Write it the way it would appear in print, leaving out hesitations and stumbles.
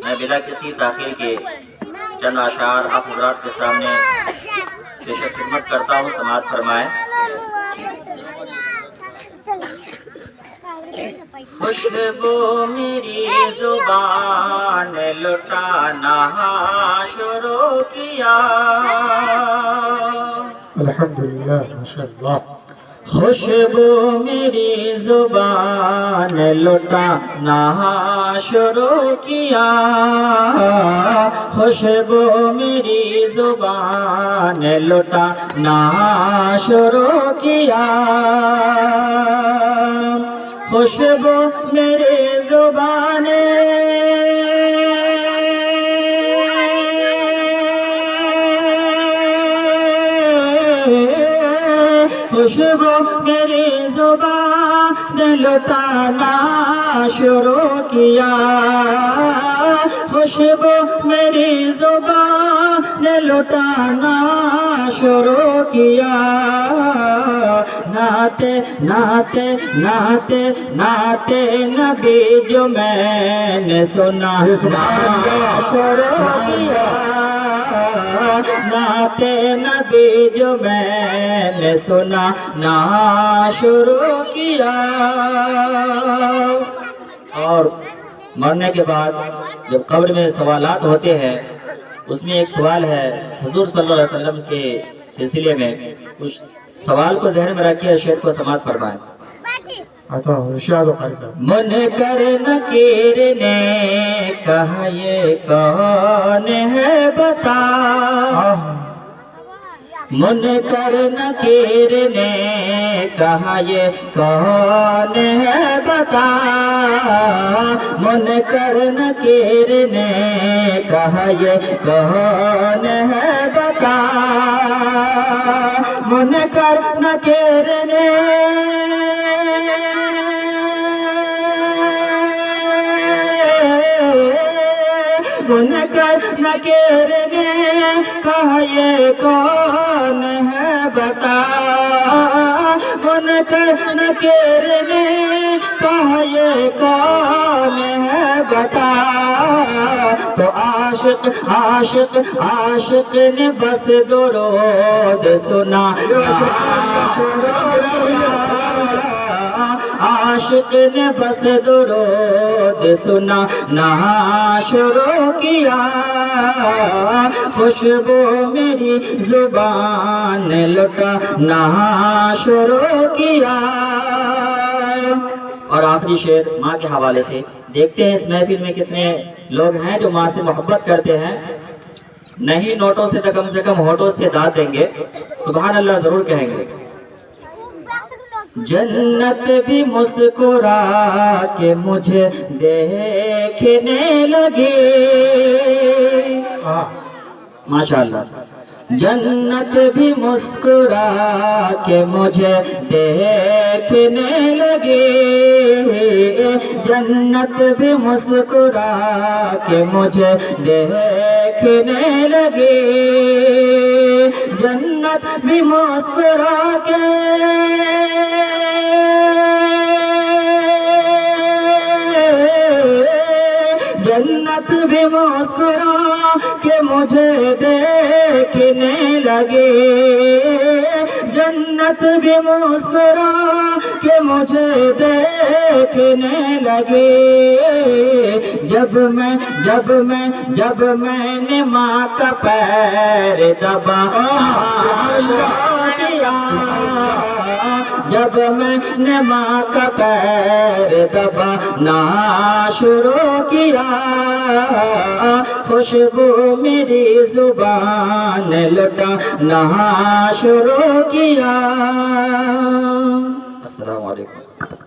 میں بلا کسی تاخیر کے چند اشعار آپ حضرات کے سامنے پیش خدمت کرتا ہوں، سماعت فرمائیں۔ خوشبو میری زبان لٹانا شروع کیا، الحمدللہ ماشاءاللہ۔ خوشبو میری زبان لٹانا شروع کیا، خوشبو میری زبان لٹانا شروع کیا، خوشبو میری زبان خوشبو میری زبان لٹانا شروع کیا، خوشبو میری زبان لٹانا شروع کیا، نعت نعت نعت نعت نبی جو میں نے سنا شروع کیا، نعت نبی جو میں نے سنا نا شروع کیا۔ اور مرنے کے بعد جب قبر میں سوالات ہوتے ہیں، اس میں ایک سوال ہے حضور صلی اللہ علیہ وسلم کے سلسلے میں، کچھ سوال کو ذہن میں رکھیے، شعر کو سماعت فرمائیں۔ منکر نکیر نے کہا یہ کون ہے بتا، منکر نکیر نے کہا یہ کون ہے بتا، منکر نکیر نے کہا یہ کون ہے بتا، منکر نکیر نے منکر نکیر نے کہا یہ کون ہے بتا، منکر نکیر نے کہا یہ کون ہے بتا، تو عاشق عاشق عاشق نے بس درود سنا عاشق نے بس درود سنا نا شروع کیا، خوشبو میری زبان لٹانا شروع کیا۔ اور آخری شعر ماں کے حوالے سے، دیکھتے ہیں اس محفل میں کتنے لوگ ہیں جو ماں سے محبت کرتے ہیں، نہیں نوٹوں سے تو کم سے کم ہونٹوں سے داد دیں گے، سبحان اللہ ضرور کہیں گے۔ جنت بھی مسکرا کے مجھے دیکھنے لگی، ماشاءاللہ، جنت بھی مسکرا کے مجھے دیکھنے لگی، جنت بھی مسکرا کے مجھے دیکھنے لگی، جنت بھی مسکرا کے جنت بھی مسکرا کے مجھے دیکھنے لگے، جنت بھی مسکرا کے مجھے دیکھنے لگے، جب میں نے ماں کا پیر دبایا، جب میں نے ماں کا پیر دبانا شروع کیا، خوشبو میری زبان لٹانا شروع کیا۔ السلام علیکم۔